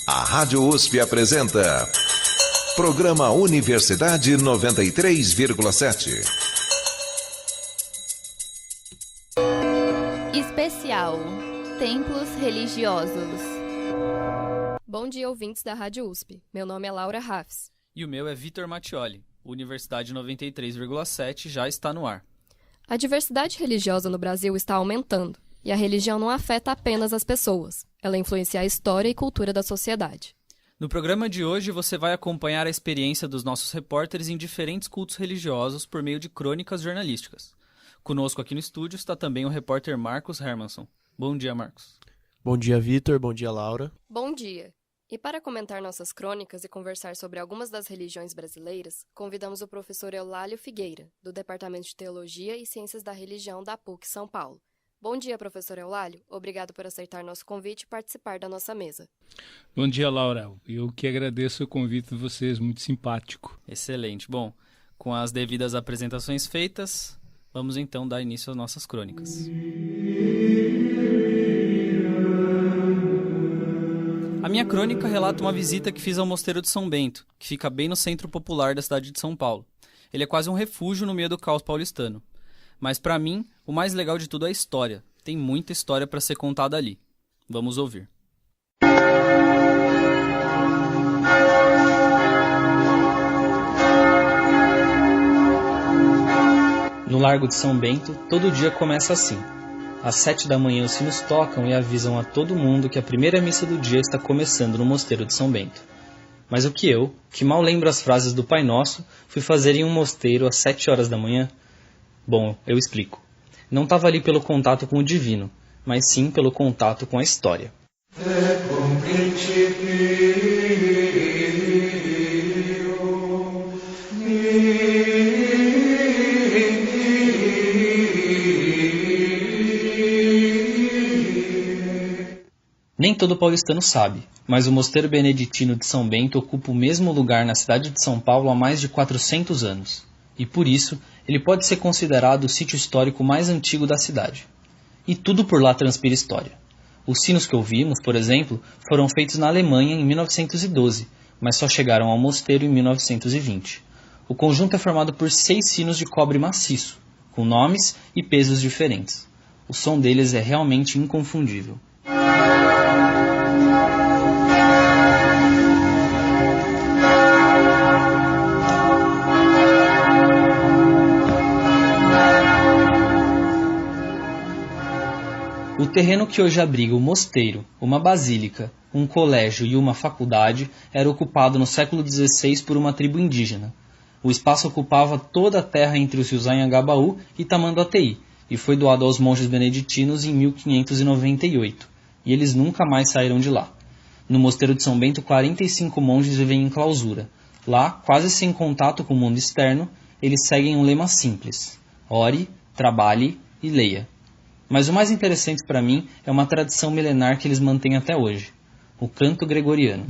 A Rádio USP apresenta Programa Universidade 93,7. Especial Templos Religiosos. Bom dia, ouvintes da Rádio USP. Meu nome é Laura Rafs. E o meu é Vitor Mattioli. Universidade 93,7 já está no ar. A diversidade religiosa no Brasil está aumentando. E a religião não afeta apenas as pessoas. Ela influencia a história e cultura da sociedade. No programa de hoje, você vai acompanhar a experiência dos nossos repórteres em diferentes cultos religiosos por meio de crônicas jornalísticas. Conosco aqui no estúdio está também o repórter Marcos Hermanson. Bom dia, Marcos. Bom dia, Vitor. Bom dia, Laura. Bom dia. E para comentar nossas crônicas e conversar sobre algumas das religiões brasileiras, convidamos o professor Eulálio Figueira, do Departamento de Teologia e Ciências da Religião da PUC São Paulo. Bom dia, professor Eulálio. Obrigado por aceitar nosso convite e participar da nossa mesa. Bom dia, Laura. Eu que agradeço o convite de vocês, muito simpático. Excelente. Bom, com as devidas apresentações feitas, vamos então dar início às nossas crônicas. A minha crônica relata uma visita que fiz ao Mosteiro de São Bento, que fica bem no centro popular da cidade de São Paulo. Ele é quase um refúgio no meio do caos paulistano. Mas para mim, o mais legal de tudo é a história. Tem muita história para ser contada ali. Vamos ouvir. No Largo de São Bento, todo dia começa assim. Às 7 da manhã os sinos tocam e avisam a todo mundo que a primeira missa do dia está começando no Mosteiro de São Bento. Mas o que eu, que mal lembro as frases do Pai Nosso, fui fazer em um mosteiro às 7 horas da manhã? Bom, eu explico. Não estava ali pelo contato com o divino, mas sim pelo contato com a história. Nem todo paulistano sabe, mas o Mosteiro Beneditino de São Bento ocupa o mesmo lugar na cidade de São Paulo há mais de 400 anos. E por isso, ele pode ser considerado o sítio histórico mais antigo da cidade. E tudo por lá transpira história. Os sinos que ouvimos, por exemplo, foram feitos na Alemanha em 1912, mas só chegaram ao mosteiro em 1920. O conjunto é formado por 6 sinos de cobre maciço, com nomes e pesos diferentes. O som deles é realmente inconfundível. O terreno que hoje abriga o mosteiro, uma basílica, um colégio e uma faculdade era ocupado no século XVI por uma tribo indígena. O espaço ocupava toda a terra entre os rios Anhangabaú e Tamanduateí e foi doado aos monges beneditinos em 1598, e eles nunca mais saíram de lá. No Mosteiro de São Bento, 45 monges vivem em clausura. Lá, quase sem contato com o mundo externo, eles seguem um lema simples: ore, trabalhe e leia. Mas o mais interessante para mim é uma tradição milenar que eles mantêm até hoje: o canto gregoriano.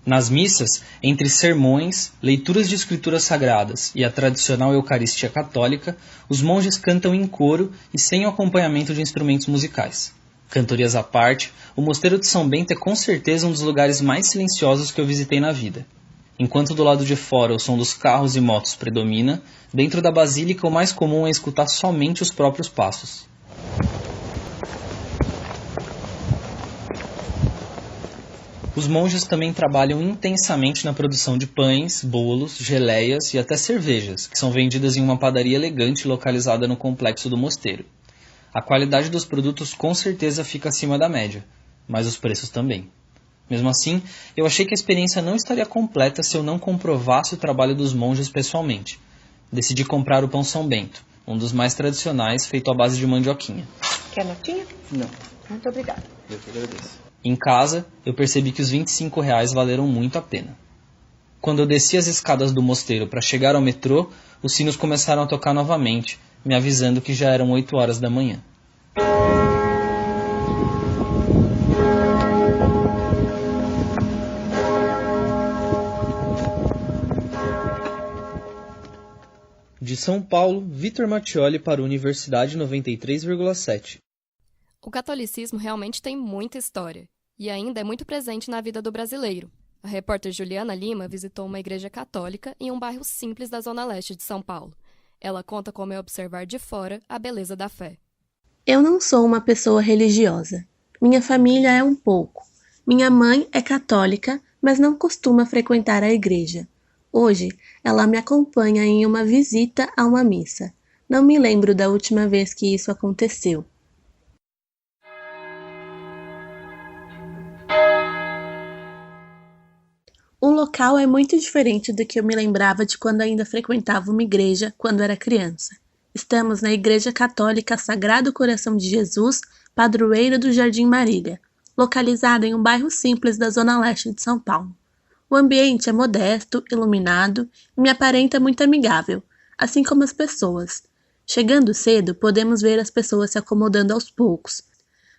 Nas missas, entre sermões, leituras de escrituras sagradas e a tradicional Eucaristia católica, os monges cantam em coro e sem o acompanhamento de instrumentos musicais. Cantorias à parte, o Mosteiro de São Bento é com certeza um dos lugares mais silenciosos que eu visitei na vida. Enquanto do lado de fora o som dos carros e motos predomina, dentro da basílica o mais comum é escutar somente os próprios passos. Os monges também trabalham intensamente na produção de pães, bolos, geleias e até cervejas, que são vendidas em uma padaria elegante localizada no complexo do mosteiro. A qualidade dos produtos com certeza fica acima da média, mas os preços também. Mesmo assim, eu achei que a experiência não estaria completa se eu não comprovasse o trabalho dos monges pessoalmente. Decidi comprar o pão São Bento, um dos mais tradicionais, feito à base de mandioquinha. Quer notinha? Não. Muito obrigada. Eu que agradeço. Em casa, eu percebi que os R$25 valeram muito a pena. Quando eu desci as escadas do mosteiro para chegar ao metrô, os sinos começaram a tocar novamente, me avisando que já eram 8 horas da manhã. De São Paulo, Vitor Mattioli para a Universidade 93,7. O catolicismo realmente tem muita história e ainda é muito presente na vida do brasileiro. A repórter Juliana Lima visitou uma igreja católica em um bairro simples da zona leste de São Paulo. Ela conta como é observar de fora a beleza da fé. Eu não sou uma pessoa religiosa. Minha família é um pouco. Minha mãe é católica, mas não costuma frequentar a igreja. Hoje, ela me acompanha em uma visita a uma missa. Não me lembro da última vez que isso aconteceu. O local é muito diferente do que eu me lembrava de quando ainda frequentava uma igreja quando era criança. Estamos na Igreja Católica Sagrado Coração de Jesus, padroeiro do Jardim Marília, localizada em um bairro simples da zona leste de São Paulo. O ambiente é modesto, iluminado e me aparenta muito amigável, assim como as pessoas. Chegando cedo, podemos ver as pessoas se acomodando aos poucos.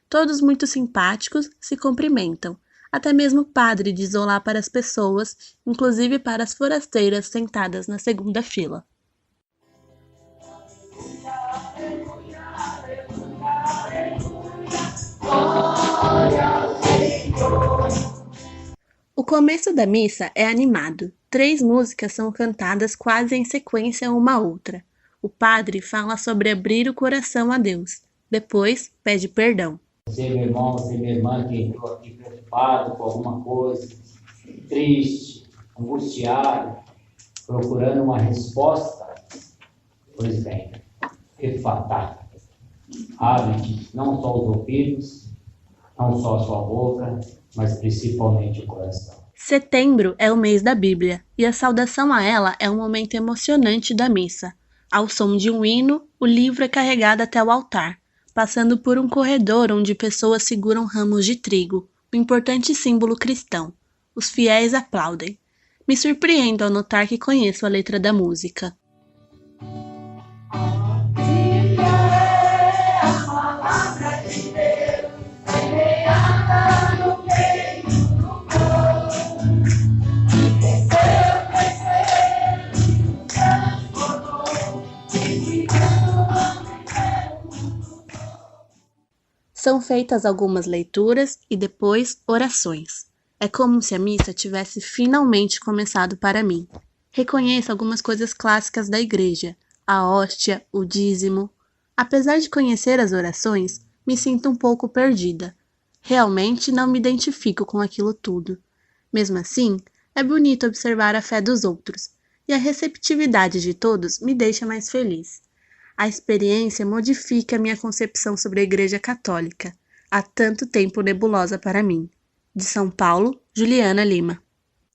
Todos muito simpáticos, se cumprimentam. Até mesmo o padre diz olá para as pessoas, inclusive para as forasteiras sentadas na segunda fila. O começo da missa é animado. 3 músicas são cantadas quase em sequência uma à outra. O padre fala sobre abrir o coração a Deus. Depois, pede perdão. Você, meu irmão, você, minha irmã, que entrou aqui preocupado com alguma coisa, triste, angustiado, procurando uma resposta, pois bem, efatá. Abre não só os ouvidos, não só a sua boca, mas principalmente o coração. Setembro é o mês da Bíblia, e a saudação a ela é um momento emocionante da missa. Ao som de um hino, o livro é carregado até o altar, passando por um corredor onde pessoas seguram ramos de trigo, um importante símbolo cristão. Os fiéis aplaudem. Me surpreendo ao notar que conheço a letra da música. São feitas algumas leituras e depois orações. É como se a missa tivesse finalmente começado para mim. Reconheço algumas coisas clássicas da igreja, a hóstia, o dízimo. Apesar de conhecer as orações, me sinto um pouco perdida. Realmente não me identifico com aquilo tudo. Mesmo assim, é bonito observar a fé dos outros, e a receptividade de todos me deixa mais feliz. A experiência modifica minha concepção sobre a Igreja Católica, há tanto tempo nebulosa para mim. De São Paulo, Juliana Lima.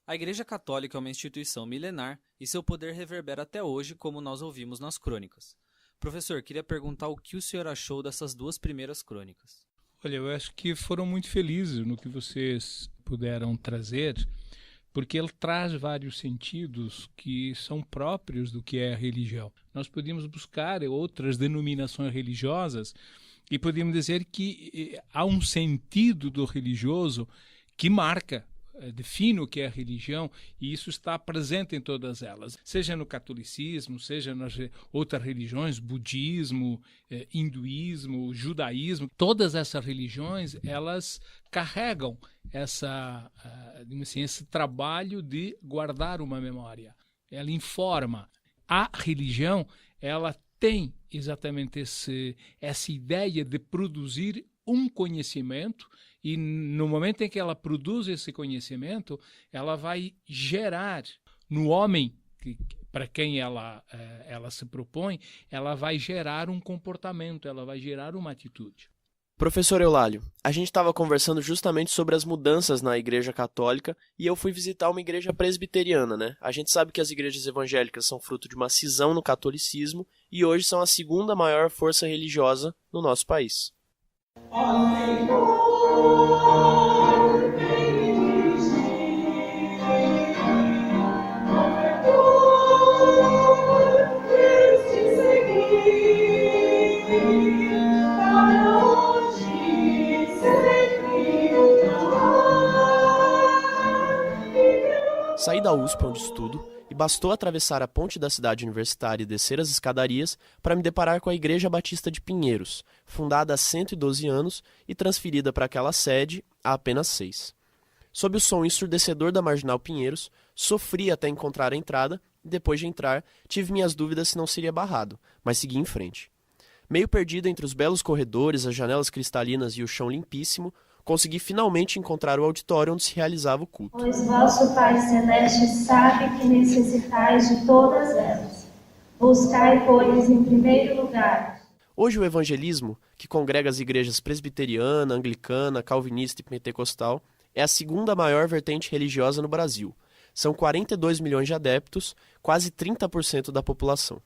A Igreja Católica é uma instituição milenar e seu poder reverbera até hoje, como nós ouvimos nas crônicas. Professor, queria perguntar o que o senhor achou dessas 2 primeiras crônicas. Olha, eu acho que foram muito felizes no que vocês puderam trazer, porque ele traz vários sentidos que são próprios do que é a religião. Nós podíamos buscar outras denominações religiosas e podíamos dizer que há um sentido do religioso que marca, define o que é a religião, e isso está presente em todas elas, seja no catolicismo, seja nas outras religiões, budismo, hinduísmo, judaísmo. Todas essas religiões, elas carregam esse trabalho de guardar uma memória. Ela informa. A religião, ela tem exatamente essa ideia de produzir um conhecimento, e no momento em que ela produz esse conhecimento, ela vai gerar no homem, para quem ela se propõe, ela vai gerar um comportamento, ela vai gerar uma atitude. Professor Eulálio, a gente estava conversando justamente sobre as mudanças na Igreja Católica e eu fui visitar uma igreja presbiteriana, né? A gente sabe que as igrejas evangélicas são fruto de uma cisão no catolicismo e hoje são a 2ª maior força religiosa no nosso país. Saí da USP onde estudo e bastou atravessar a ponte da cidade universitária e descer as escadarias para me deparar com a Igreja Batista de Pinheiros, fundada há 112 anos e transferida para aquela sede há apenas 6. Sob o som ensurdecedor da Marginal Pinheiros, sofri até encontrar a entrada e, depois de entrar, tive minhas dúvidas se não seria barrado, mas segui em frente. Meio perdido entre os belos corredores, as janelas cristalinas e o chão limpíssimo, consegui finalmente encontrar o auditório onde se realizava o culto. Pois vosso Pai Celeste sabe que necessitais de todas elas. Buscai, pois, em primeiro lugar. Hoje o evangelismo, que congrega as igrejas presbiteriana, anglicana, calvinista e pentecostal, é a segunda maior vertente religiosa no Brasil. São 42 milhões de adeptos, quase 30% da população.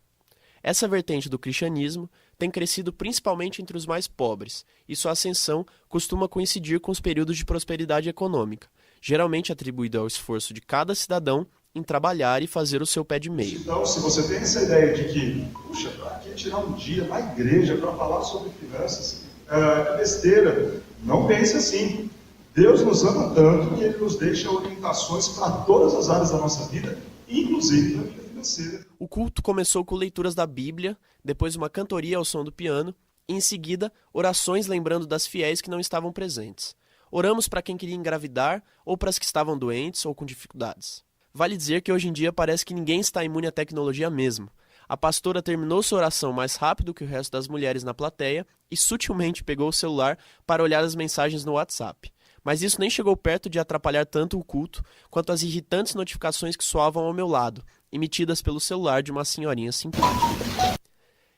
Essa vertente do cristianismo tem crescido principalmente entre os mais pobres, e sua ascensão costuma coincidir com os períodos de prosperidade econômica, geralmente atribuído ao esforço de cada cidadão em trabalhar e fazer o seu pé de meio. Então, se você tem essa ideia de que, puxa, para que tirar um dia na igreja para falar sobre finanças, é besteira, não pense assim. Deus nos ama tanto que Ele nos deixa orientações para todas as áreas da nossa vida, inclusive na vida financeira. O culto começou com leituras da Bíblia, depois uma cantoria ao som do piano, e em seguida, orações lembrando das fiéis que não estavam presentes. Oramos para quem queria engravidar ou para as que estavam doentes ou com dificuldades. Vale dizer que hoje em dia parece que ninguém está imune à tecnologia mesmo. A pastora terminou sua oração mais rápido que o resto das mulheres na plateia e sutilmente pegou o celular para olhar as mensagens no WhatsApp. Mas isso nem chegou perto de atrapalhar tanto o culto quanto as irritantes notificações que soavam ao meu lado, emitidas pelo celular de uma senhorinha simpática.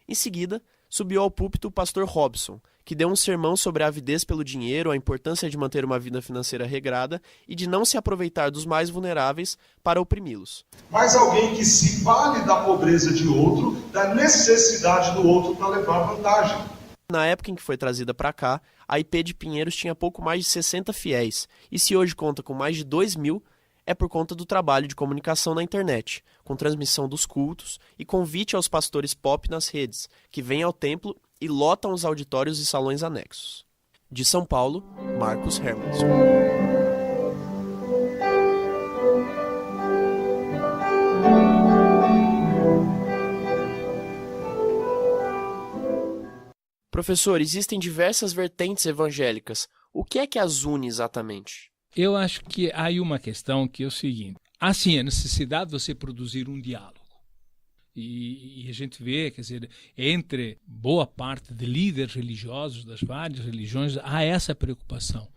Em seguida, subiu ao púlpito o pastor Robson, que deu um sermão sobre a avidez pelo dinheiro, a importância de manter uma vida financeira regrada e de não se aproveitar dos mais vulneráveis para oprimi-los. Mas alguém que se vale da pobreza de outro, da necessidade do outro para levar vantagem. Na época em que foi trazida para cá, a IP de Pinheiros tinha pouco mais de 60 fiéis, e se hoje conta com mais de 2.000, é por conta do trabalho de comunicação na internet, com transmissão dos cultos e convite aos pastores pop nas redes, que vêm ao templo e lotam os auditórios e salões anexos. De São Paulo, Marcos Hermanson. Professor, existem diversas vertentes evangélicas. O que é que as une exatamente? Eu acho que há aí uma questão que é o seguinte. Há sim a necessidade de você produzir um diálogo. E a gente vê, quer dizer, entre boa parte de líderes religiosos das várias religiões, há essa preocupação.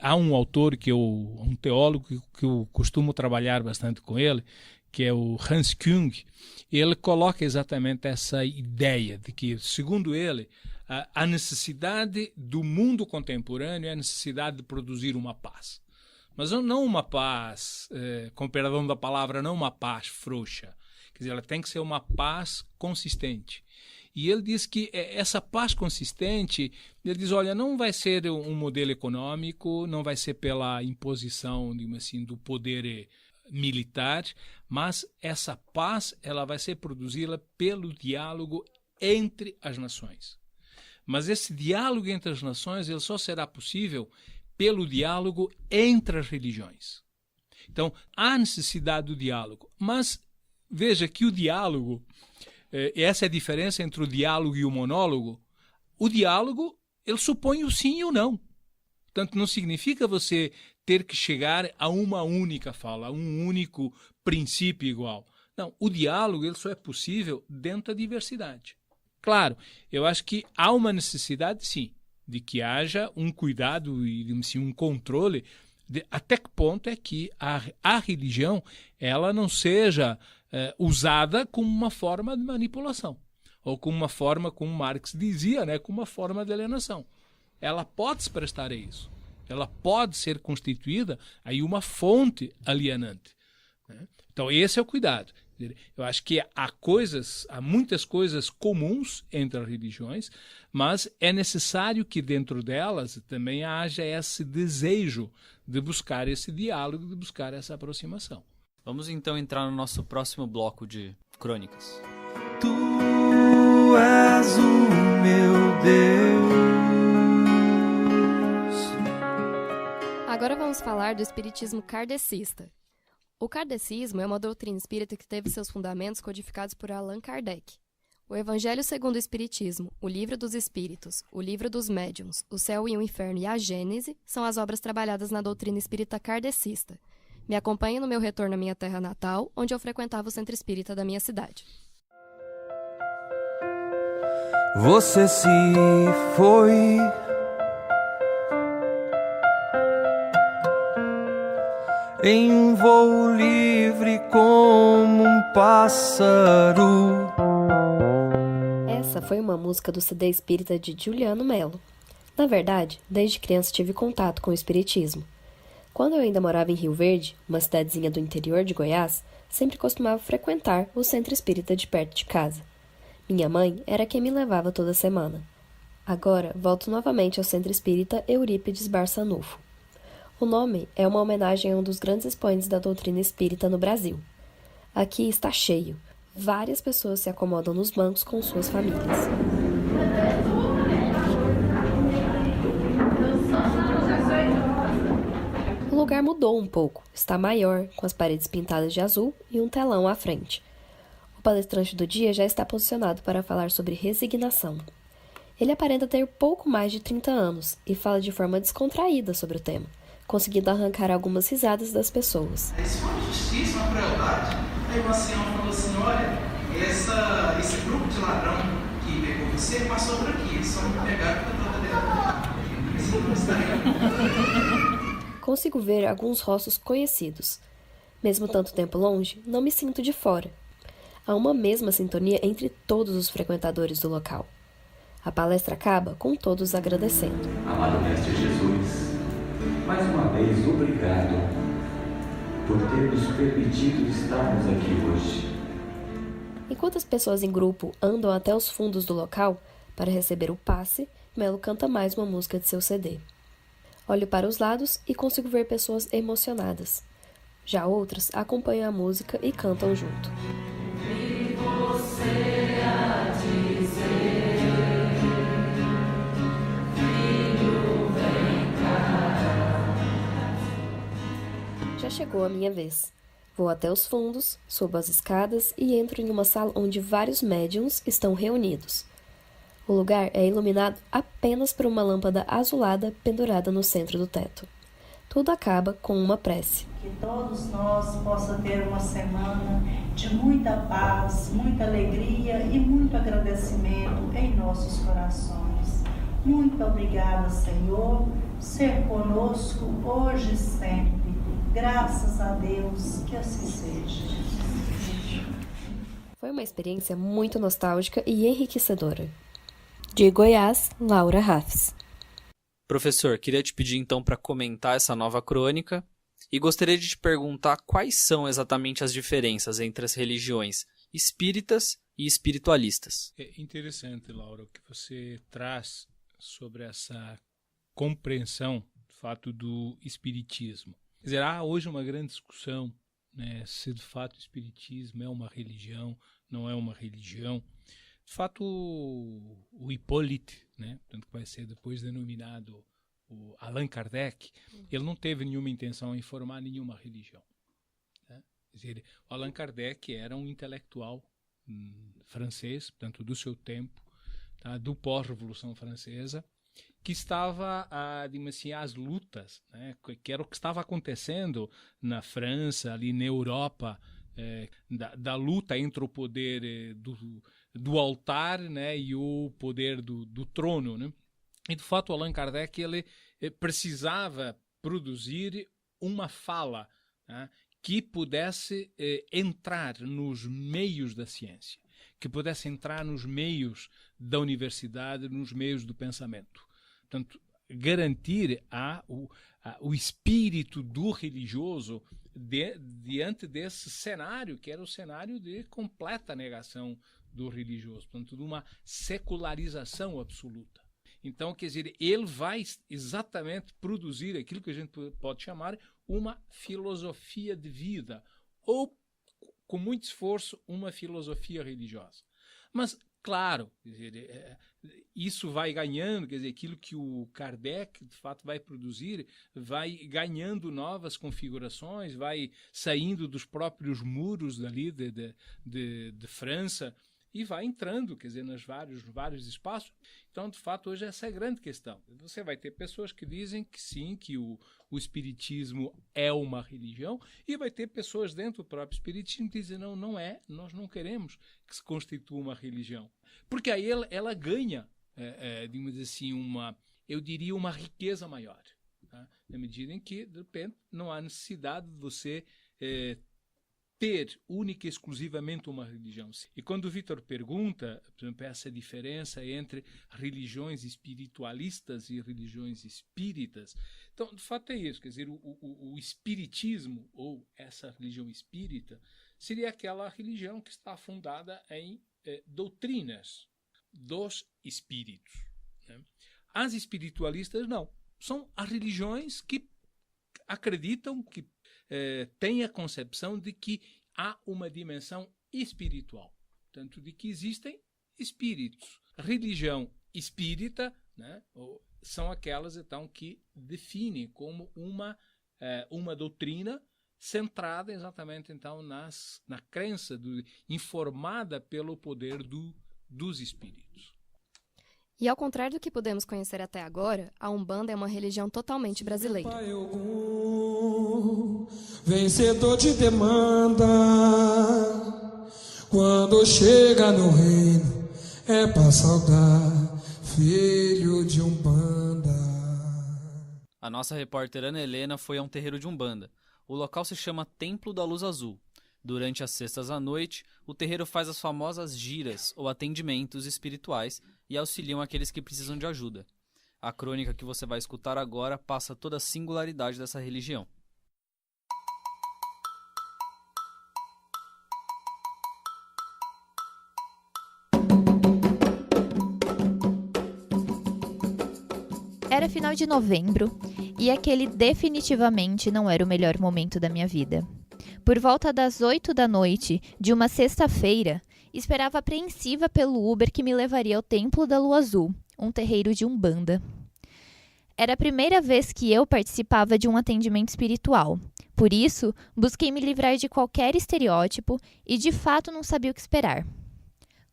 Há um autor, um teólogo que eu costumo trabalhar bastante com ele, que é o Hans Küng. Ele coloca exatamente essa ideia de que, segundo ele, a necessidade do mundo contemporâneo é a necessidade de produzir uma paz. Mas não uma paz, com perdão da palavra, não uma paz frouxa. Quer dizer, ela tem que ser uma paz consistente. E ele diz que essa paz consistente, ele diz, olha, não vai ser um modelo econômico, não vai ser pela imposição, digamos assim, do poder militar, mas essa paz ela vai ser produzida pelo diálogo entre as nações. Mas esse diálogo entre as nações ele só será possível pelo diálogo entre as religiões. Então, há necessidade do diálogo, mas veja que o diálogo, essa é a diferença entre o diálogo e o monólogo. O diálogo, ele supõe o sim e o não. Portanto, não significa você ter que chegar a uma única fala, a um único princípio igual. Não, o diálogo ele só é possível dentro da diversidade. Claro, eu acho que há uma necessidade, sim, de que haja um cuidado e assim, um controle de até que ponto é que a religião ela não seja usada como uma forma de manipulação, ou como uma forma, como Marx dizia, né, como uma forma de alienação. Ela pode se prestar a isso. Ela pode ser constituída aí uma fonte alienante. Né? Então, esse é o cuidado. Eu acho que há muitas coisas comuns entre as religiões, mas é necessário que dentro delas também haja esse desejo de buscar esse diálogo, de buscar essa aproximação. Vamos então entrar no nosso próximo bloco de crônicas. Tu és o meu vamos falar do espiritismo kardecista. O kardecismo é uma doutrina espírita que teve seus fundamentos codificados por Allan Kardec. O Evangelho segundo o Espiritismo, o Livro dos Espíritos, o Livro dos Médiuns, o Céu e o Inferno e a Gênese são as obras trabalhadas na doutrina espírita kardecista. Me acompanhe no meu retorno à minha terra natal, onde eu frequentava o centro espírita da minha cidade. Você se foi em um voo livre como um pássaro. Essa foi uma música do CD espírita de Juliano Melo. Na verdade, desde criança tive contato com o espiritismo. Quando eu ainda morava em Rio Verde, uma cidadezinha do interior de Goiás, sempre costumava frequentar o centro espírita de perto de casa. Minha mãe era quem me levava toda semana. Agora, volto novamente ao centro espírita Eurípides Barçanufo. O nome é uma homenagem a um dos grandes expoentes da doutrina espírita no Brasil. Aqui está cheio. Várias pessoas se acomodam nos bancos com suas famílias. O lugar mudou um pouco. Está maior, com as paredes pintadas de azul e um telão à frente. O palestrante do dia já está posicionado para falar sobre resignação. Ele aparenta ter pouco mais de 30 anos e fala de forma descontraída sobre o tema, conseguindo arrancar algumas risadas das pessoas. Isso foi uma injustiça, uma crueldade. Aí uma senhora falou assim, olha, esse grupo de ladrão que pegou você passou por aqui, só me pegaram porque eu dentro. Consigo ver alguns rostos conhecidos. Mesmo tanto tempo longe, não me sinto de fora. Há uma mesma sintonia entre todos os frequentadores do local. A palestra acaba com todos agradecendo. Amado Mestre Jesus, mais uma vez obrigado por ter nos permitido estarmos aqui hoje. Enquanto as pessoas em grupo andam até os fundos do local para receber o passe, Melo canta mais uma música de seu CD. Olho para os lados e consigo ver pessoas emocionadas. Já outras acompanham a música e cantam junto. E você a dizer, filho, vem cá. Já chegou a minha vez. Vou até os fundos, subo as escadas e entro em uma sala onde vários médiuns estão reunidos. O lugar é iluminado apenas por uma lâmpada azulada pendurada no centro do teto. Tudo acaba com uma prece. Que todos nós possamos ter uma semana de muita paz, muita alegria e muito agradecimento em nossos corações. Muito obrigada, Senhor, ser conosco hoje e sempre. Graças a Deus, que assim seja. Foi uma experiência muito nostálgica e enriquecedora. De Goiás, Laura Raffs. Professor, queria te pedir então para comentar essa nova crônica e gostaria de te perguntar quais são exatamente as diferenças entre as religiões espíritas e espiritualistas. É interessante, Laura, o que você traz sobre essa compreensão do fato do espiritismo. Quer dizer, há hoje uma grande discussão, né, se de fato o espiritismo é uma religião, não é uma religião. De fato, o Hippolyte, né, portanto, que vai ser depois denominado o Allan Kardec, ele não teve nenhuma intenção em formar nenhuma religião. Né? Quer dizer, o Allan Kardec era um intelectual francês, portanto, do seu tempo, tá, do pós-Revolução Francesa, que estava às lutas, né, que era o que estava acontecendo na França, ali na Europa, da luta entre o poder do altar, né, e o poder do trono. Né? E, de fato, Allan Kardec ele precisava produzir uma fala, né, que pudesse entrar nos meios da ciência, que pudesse entrar nos meios da universidade, nos meios do pensamento. Portanto, garantir o espírito do religioso diante desse cenário, que era o cenário de completa negação do religioso, portanto, de uma secularização absoluta. Então, quer dizer, ele vai exatamente produzir aquilo que a gente pode chamar uma filosofia de vida, ou, com muito esforço, uma filosofia religiosa. Mas, claro, quer dizer, isso vai ganhando, quer dizer, aquilo que o Kardec, de fato, vai produzir, vai ganhando novas configurações, vai saindo dos próprios muros dali de França e vai entrando, quer dizer, nos vários espaços. Então, de fato, hoje essa é a grande questão. Você vai ter pessoas que dizem que sim, que o espiritismo é uma religião, e vai ter pessoas dentro do próprio espiritismo que dizem, não é, nós não queremos que se constitua uma religião. Porque aí ela ganha, digamos assim, eu diria uma riqueza maior, tá? Na medida em que, de repente, não há necessidade de você ter única e exclusivamente uma religião. E quando o Vítor pergunta, por exemplo, essa diferença entre religiões espiritualistas e religiões espíritas, então, de fato, é isso. Quer dizer, o espiritismo, ou essa religião espírita, seria aquela religião que está fundada em doutrinas dos espíritos, né? As espiritualistas, não. São as religiões que acreditam, que têm a concepção de que há uma dimensão espiritual, tanto de que existem espíritos. Religião espírita, né, são aquelas, então, que definem como uma doutrina centrada exatamente, então, na crença, informada pelo poder dos espíritos. E ao contrário do que podemos conhecer até agora, a Umbanda é uma religião totalmente brasileira. Vencedor de demanda, quando chega no reino, é pra saudar, filho de Umbanda. A nossa repórter Ana Helena foi a um terreiro de Umbanda. O local se chama Templo da Luz Azul. Durante as sextas à noite, o terreiro faz as famosas giras ou atendimentos espirituais e auxiliam aqueles que precisam de ajuda. A crônica que você vai escutar agora passa toda a singularidade dessa religião. Era final de novembro e aquele definitivamente não era o melhor momento da minha vida. Por volta das 8 da noite de uma sexta-feira, esperava apreensiva pelo Uber que me levaria ao Templo da Lua Azul, um terreiro de Umbanda. Era a primeira vez que eu participava de um atendimento espiritual. Por isso, busquei me livrar de qualquer estereótipo e de fato não sabia o que esperar.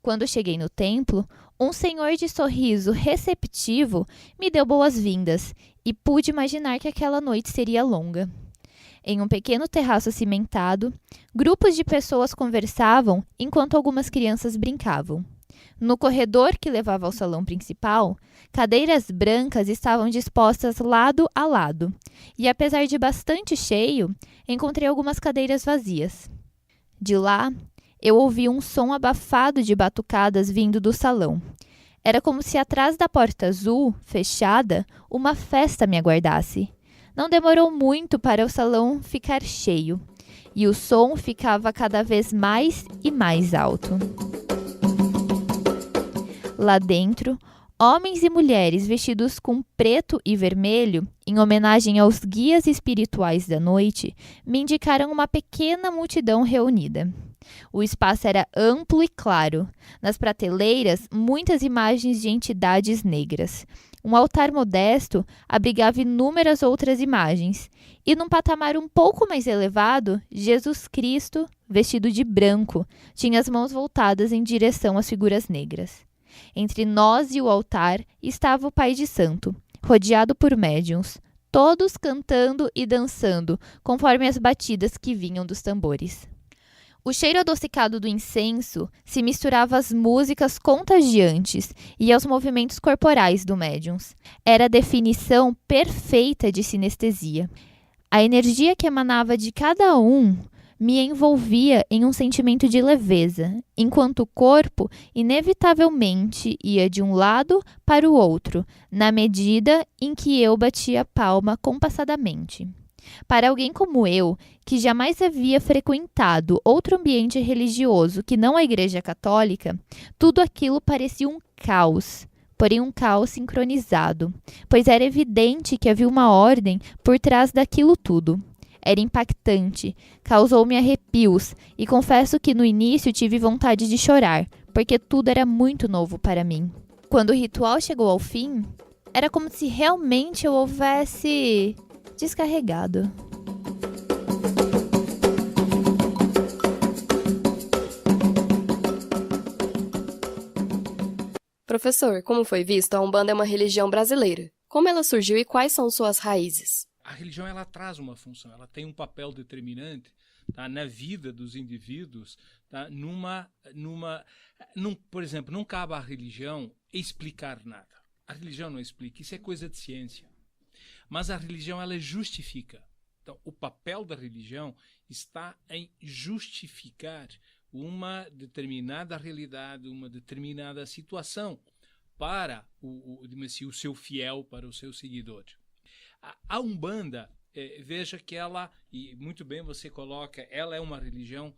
Quando cheguei no templo, um senhor de sorriso receptivo me deu boas-vindas e pude imaginar que aquela noite seria longa. Em um pequeno terraço cimentado, grupos de pessoas conversavam enquanto algumas crianças brincavam. No corredor que levava ao salão principal, cadeiras brancas estavam dispostas lado a lado, e apesar de bastante cheio, encontrei algumas cadeiras vazias. De lá, eu ouvi um som abafado de batucadas vindo do salão. Era como se atrás da porta azul, fechada, uma festa me aguardasse. Não demorou muito para o salão ficar cheio, e o som ficava cada vez mais e mais alto. Lá dentro, homens e mulheres vestidos com preto e vermelho, em homenagem aos guias espirituais da noite, me indicaram uma pequena multidão reunida. O espaço era amplo e claro. Nas prateleiras, muitas imagens de entidades negras. Um altar modesto abrigava inúmeras outras imagens. E num patamar um pouco mais elevado, Jesus Cristo, vestido de branco, tinha as mãos voltadas em direção às figuras negras. Entre nós e o altar estava o Pai de Santo, rodeado por médiuns, todos cantando e dançando, conforme as batidas que vinham dos tambores. O cheiro adocicado do incenso se misturava às músicas contagiantes e aos movimentos corporais do médiuns. Era a definição perfeita de sinestesia. A energia que emanava de cada um me envolvia em um sentimento de leveza, enquanto o corpo inevitavelmente ia de um lado para o outro, na medida em que eu batia a palma compassadamente. Para alguém como eu, que jamais havia frequentado outro ambiente religioso que não a Igreja Católica, tudo aquilo parecia um caos, porém um caos sincronizado, pois era evidente que havia uma ordem por trás daquilo tudo. Era impactante, causou-me arrepios e confesso que no início tive vontade de chorar, porque tudo era muito novo para mim. Quando o ritual chegou ao fim, era como se realmente eu houvesse descarregado. Professor, como foi visto, a Umbanda é uma religião brasileira. Como ela surgiu e quais são suas raízes? A religião ela traz uma função, ela tem um papel determinante, tá, na vida dos indivíduos. Tá, por exemplo, não cabe à religião explicar nada. A religião não explica, isso é coisa de ciência. Mas a religião ela justifica. Então, o papel da religião está em justificar uma determinada realidade, uma determinada situação para o seu fiel, para o seu seguidor. A Umbanda, veja que ela, e muito bem você coloca, ela é uma religião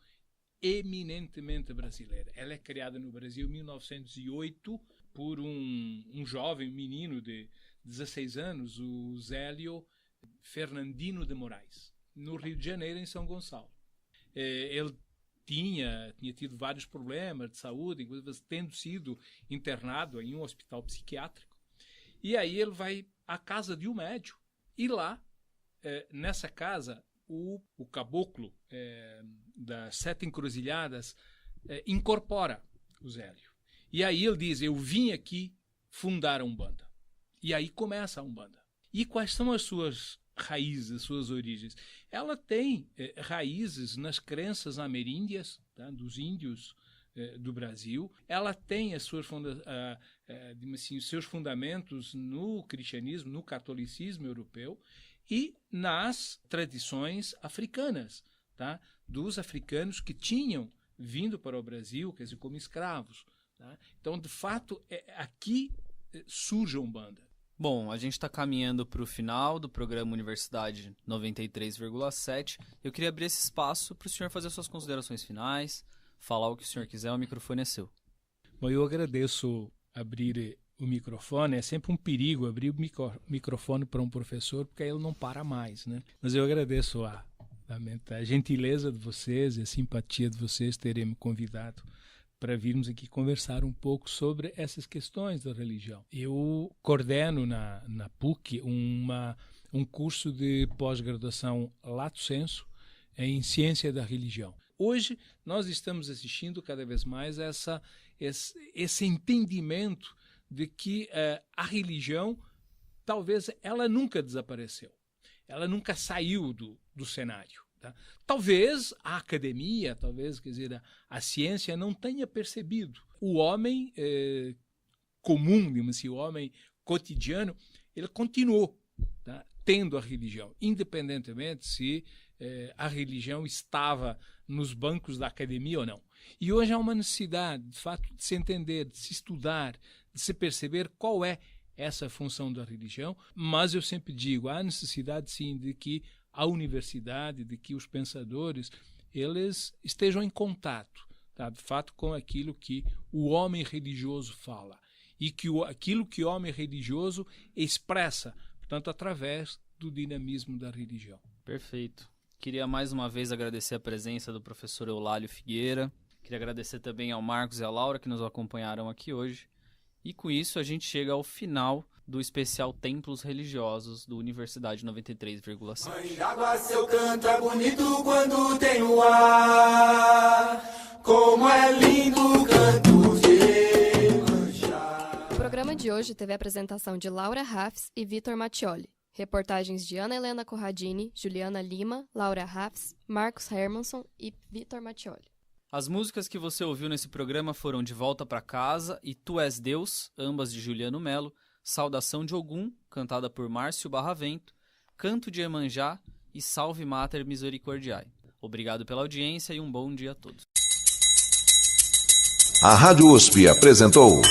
eminentemente brasileira. Ela é criada no Brasil em 1908 por um jovem menino de 16 anos, o Zélio Fernandino de Moraes, no Rio de Janeiro, em São Gonçalo. Ele tinha tido vários problemas de saúde, inclusive tendo sido internado em um hospital psiquiátrico. E aí ele vai à casa de um médium. E lá, nessa casa, o caboclo das 7 encruzilhadas incorpora o Zélio. E aí ele diz, eu vim aqui fundar a Umbanda. E aí começa a Umbanda. E quais são as suas raízes, as suas origens? Ela tem raízes nas crenças ameríndias, tá, dos índios do Brasil. Ela tem os seus fundamentos no cristianismo, no catolicismo europeu e nas tradições africanas, tá, dos africanos que tinham vindo para o Brasil, quer dizer, como escravos. Tá? Então, de fato, aqui surge a Umbanda. Bom, a gente está caminhando para o final do programa Universidade 93,7. Eu queria abrir esse espaço para o senhor fazer suas considerações finais, falar o que o senhor quiser, o microfone é seu. Bom, eu agradeço abrir o microfone, é sempre um perigo abrir o microfone para um professor, porque aí ele não para mais, né? Mas eu agradeço a gentileza de vocês e a simpatia de vocês terem me convidado para virmos aqui conversar um pouco sobre essas questões da religião. Eu coordeno na PUC um curso de pós-graduação lato sensu em ciência da religião. Hoje nós estamos assistindo cada vez mais esse entendimento de que a religião, talvez, ela nunca desapareceu. Ela nunca saiu do cenário. Tá? Talvez a academia, quer dizer, a ciência não tenha percebido. O homem comum, digamos assim, o homem cotidiano, ele continuou, tá, tendo a religião, independentemente se a religião estava nos bancos da academia ou não. E hoje há uma necessidade, de fato, de se entender, de se estudar, de se perceber qual é essa função da religião, mas eu sempre digo, há necessidade sim de que a universidade, de que os pensadores, eles estejam em contato, tá, de fato, com aquilo que o homem religioso fala e que aquilo que o homem religioso expressa, portanto, através do dinamismo da religião. Perfeito. Queria mais uma vez agradecer a presença do professor Eulálio Figueira. Queria agradecer também ao Marcos e à Laura que nos acompanharam aqui hoje. E com isso a gente chega ao final do especial Templos Religiosos do Universidade 93,7. Mãe d'água, seu canto é bonito quando tem o ar. Como é lindo o canto de Iemanjá. O programa de hoje teve a apresentação de Laura Rafs e Vitor Mattioli. Reportagens de Ana Helena Corradini, Juliana Lima, Laura Rafs, Marcos Hermanson e Vitor Mattioli. As músicas que você ouviu nesse programa foram De Volta Pra Casa e Tu És Deus, ambas de Juliano Melo, Saudação de Ogum, cantada por Márcio Barravento, Canto de Iemanjá e Salve Mater Misericordiae. Obrigado pela audiência e um bom dia a todos. A Rádio USP apresentou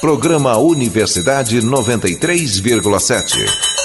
Programa Universidade 93,7.